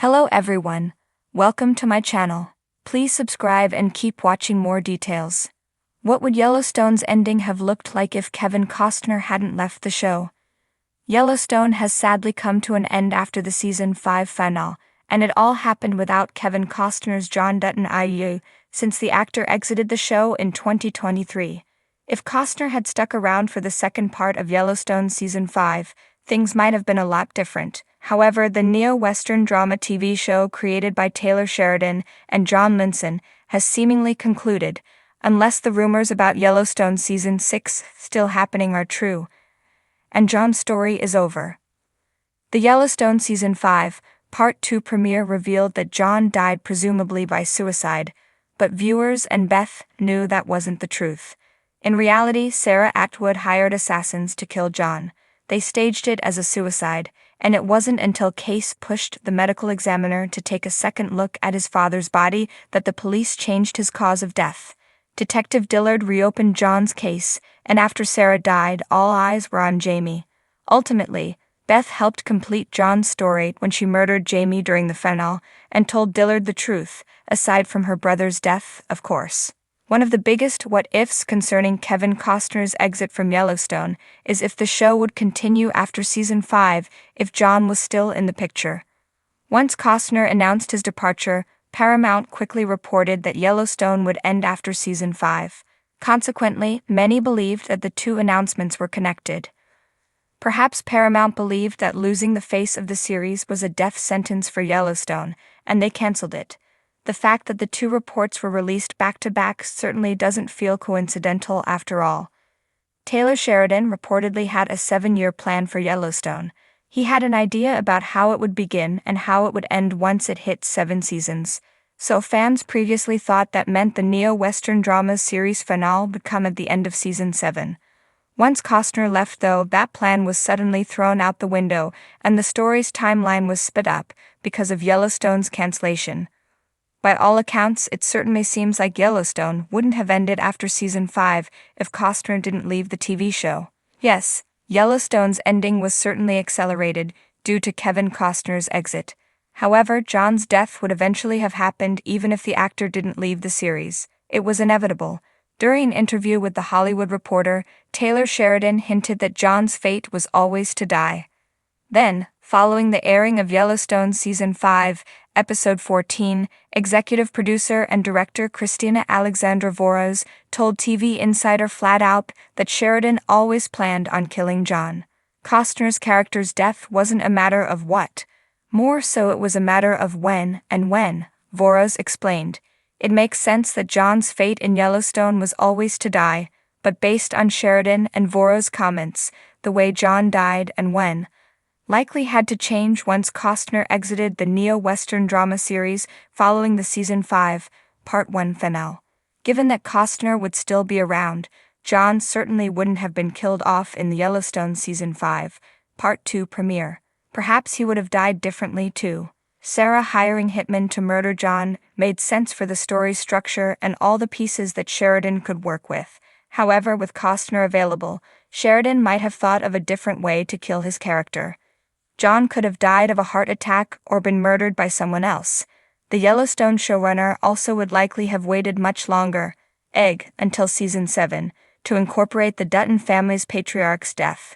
Hello everyone, welcome to my channel. Please subscribe and keep watching more details. What would Yellowstone's ending have looked like if Kevin Costner hadn't left the show? Yellowstone has sadly come to an end after the season 5 finale, and it all happened without Kevin Costner's John Dutton IU, since the actor exited the show in 2023. If Costner had stuck around for the second part of Yellowstone season 5, things might have been a lot different. However, the neo-Western drama TV show created by Taylor Sheridan and John Linson has seemingly concluded, unless the rumors about Yellowstone season 6 still happening are true, and John's story is over. The Yellowstone season 5, part 2 premiere revealed that John died presumably by suicide, but viewers and Beth knew that wasn't the truth. In reality, Sarah Atwood hired assassins to kill John. They staged it as a suicide, and it wasn't until Case pushed the medical examiner to take a second look at his father's body that the police changed his cause of death. Detective Dillard reopened John's case, and after Sarah died, all eyes were on Jamie. Ultimately, Beth helped complete John's story when she murdered Jamie during the finale and told Dillard the truth, aside from her brother's death, of course. One of the biggest what-ifs concerning Kevin Costner's exit from Yellowstone is if the show would continue after season 5 if John was still in the picture. Once Costner announced his departure, Paramount quickly reported that Yellowstone would end after season 5. Consequently, many believed that the two announcements were connected. Perhaps Paramount believed that losing the face of the series was a death sentence for Yellowstone, and they canceled it. The fact that the two reports were released back-to-back certainly doesn't feel coincidental after all. Taylor Sheridan reportedly had a 7-year plan for Yellowstone. He had an idea about how it would begin and how it would end once it hit 7 seasons. So fans previously thought that meant the neo-Western drama series finale would come at the end of season 7. Once Costner left though, that plan was suddenly thrown out the window and the story's timeline was sped up because of Yellowstone's cancellation. By all accounts, it certainly seems like Yellowstone wouldn't have ended after season 5 if Costner didn't leave the TV show. Yes, Yellowstone's ending was certainly accelerated due to Kevin Costner's exit. However, John's death would eventually have happened even if the actor didn't leave the series. It was inevitable. During an interview with The Hollywood Reporter, Taylor Sheridan hinted that John's fate was always to die. Then, following the airing of Yellowstone Season 5, Episode 14, executive producer and director Christina Alexandra Voros told TV Insider flat out that Sheridan always planned on killing John. Costner's character's death wasn't a matter of what. More so it was a matter of when and when, Voros explained. It makes sense that John's fate in Yellowstone was always to die, but based on Sheridan and Voros' comments, the way John died and when likely had to change once Costner exited the neo-Western drama series following the season 5, part 1 finale. Given that Costner would still be around, John certainly wouldn't have been killed off in the Yellowstone season 5, part 2 premiere. Perhaps he would have died differently too. Sarah hiring hitmen to murder John made sense for the story's structure and all the pieces that Sheridan could work with. However, with Costner available, Sheridan might have thought of a different way to kill his character. John could have died of a heart attack or been murdered by someone else. The Yellowstone showrunner also would likely have waited much longer, until season 7, to incorporate the Dutton family's patriarch's death.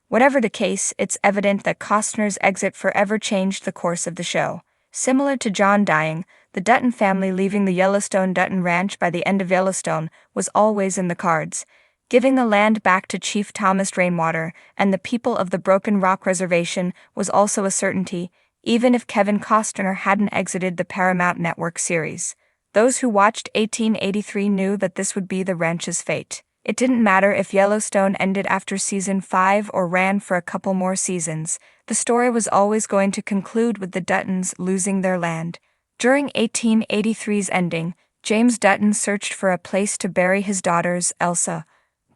Whatever the case, it's evident that Costner's exit forever changed the course of the show. Similar to John dying, the Dutton family leaving the Yellowstone Dutton Ranch by the end of Yellowstone was always in the cards. Giving the land back to Chief Thomas Rainwater and the people of the Broken Rock Reservation was also a certainty, even if Kevin Costner hadn't exited the Paramount Network series. Those who watched 1883 knew that this would be the ranch's fate. It didn't matter if Yellowstone ended after season 5 or ran for a couple more seasons, the story was always going to conclude with the Duttons losing their land. During 1883's ending, James Dutton searched for a place to bury his daughter's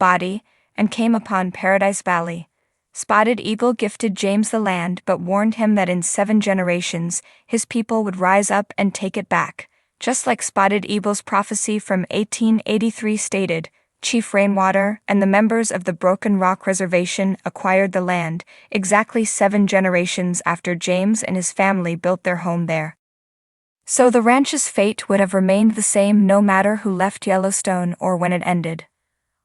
body, and came upon Paradise Valley. Spotted Eagle gifted James the land but warned him that in 7 generations, his people would rise up and take it back. Just like Spotted Eagle's prophecy from 1883 stated, Chief Rainwater, and the members of the Broken Rock Reservation acquired the land exactly 7 generations after James and his family built their home there. So the ranch's fate would have remained the same no matter who left Yellowstone or when it ended.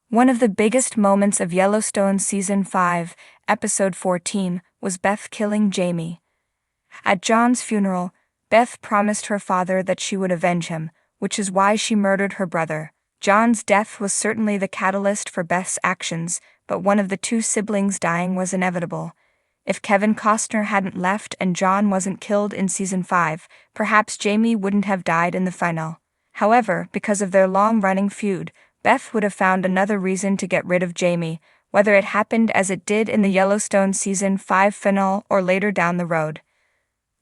One of the biggest moments of Yellowstone Season 5, Episode 14, was Beth killing Jamie. At John's funeral, Beth promised her father that she would avenge him, which is why she murdered her brother. John's death was certainly the catalyst for Beth's actions, but one of the 2 siblings dying was inevitable. If Kevin Costner hadn't left and John wasn't killed in Season 5, perhaps Jamie wouldn't have died in the final. However, because of their long-running feud, Beth would have found another reason to get rid of Jamie, whether it happened as it did in the Yellowstone Season 5 finale or later down the road.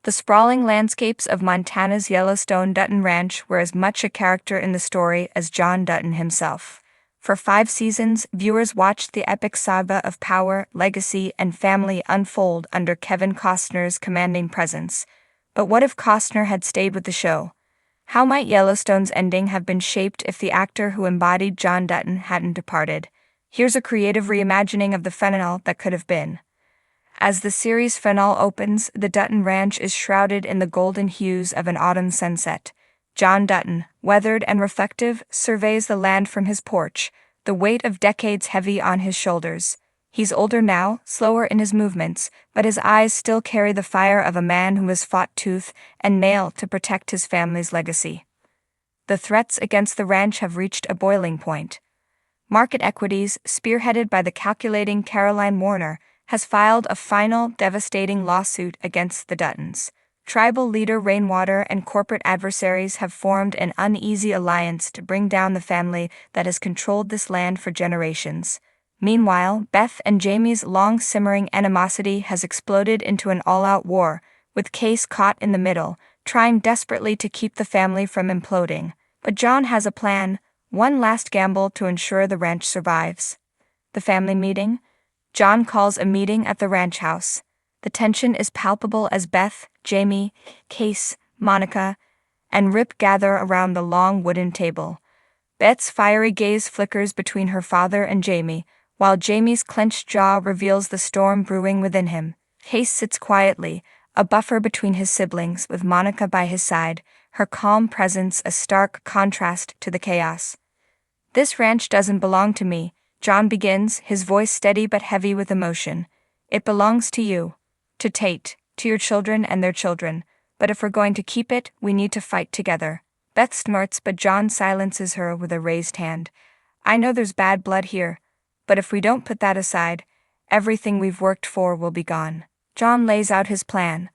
The sprawling landscapes of Montana's Yellowstone Dutton Ranch were as much a character in the story as John Dutton himself. For 5 seasons, viewers watched the epic saga of power, legacy, and family unfold under Kevin Costner's commanding presence. But what if Costner had stayed with the show? How might Yellowstone's ending have been shaped if the actor who embodied John Dutton hadn't departed? Here's a creative reimagining of the finale that could have been. As the series finale opens, the Dutton Ranch is shrouded in the golden hues of an autumn sunset. John Dutton, weathered and reflective, surveys the land from his porch, the weight of decades heavy on his shoulders. He's older now, slower in his movements, but his eyes still carry the fire of a man who has fought tooth and nail to protect his family's legacy. The threats against the ranch have reached a boiling point. Market Equities, spearheaded by the calculating Caroline Warner, has filed a final, devastating lawsuit against the Duttons. Tribal leader Rainwater and corporate adversaries have formed an uneasy alliance to bring down the family that has controlled this land for generations. Meanwhile, Beth and Jamie's long-simmering animosity has exploded into an all-out war, with Case caught in the middle, trying desperately to keep the family from imploding. But John has a plan, one last gamble to ensure the ranch survives. The family meeting? John calls a meeting at the ranch house. The tension is palpable as Beth, Jamie, Case, Monica, and Rip gather around the long wooden table. Beth's fiery gaze flickers between her father and Jamie, while Jamie's clenched jaw reveals the storm brewing within him. Case sits quietly, a buffer between his siblings, with Monica by his side, her calm presence a stark contrast to the chaos. "This ranch doesn't belong to me," John begins, his voice steady but heavy with emotion. "It belongs to you, to Tate, to your children and their children, but if we're going to keep it, we need to fight together." Beth snorts, but John silences her with a raised hand. "I know there's bad blood here, but if we don't put that aside, everything we've worked for will be gone." John lays out his plan,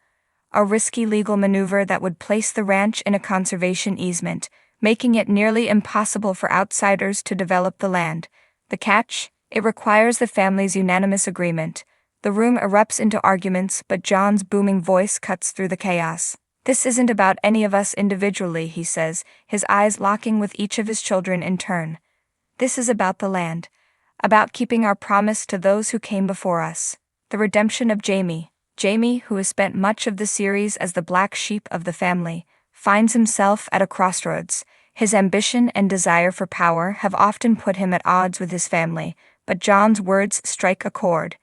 a risky legal maneuver that would place the ranch in a conservation easement, making it nearly impossible for outsiders to develop the land. The catch? It requires the family's unanimous agreement. The room erupts into arguments, but John's booming voice cuts through the chaos. "This isn't about any of us individually," he says, his eyes locking with each of his children in turn. "This is about the land, about keeping our promise to those who came before us." The redemption of Jamie. Jamie, who has spent much of the series as the black sheep of the family, finds himself at a crossroads. His ambition and desire for power have often put him at odds with his family, but John's words strike a chord.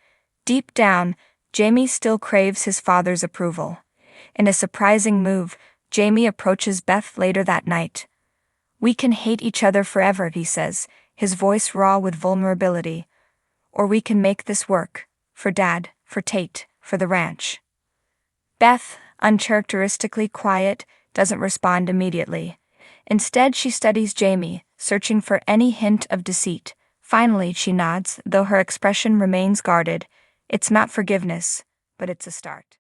Deep down, Jamie still craves his father's approval. In a surprising move, Jamie approaches Beth later that night. "We can hate each other forever," he says, his voice raw with vulnerability. "Or we can make this work. For Dad, for Tate, for the ranch." Beth, uncharacteristically quiet, doesn't respond immediately. Instead, she studies Jamie, searching for any hint of deceit. Finally, she nods, though her expression remains guarded. It's not forgiveness, but it's a start.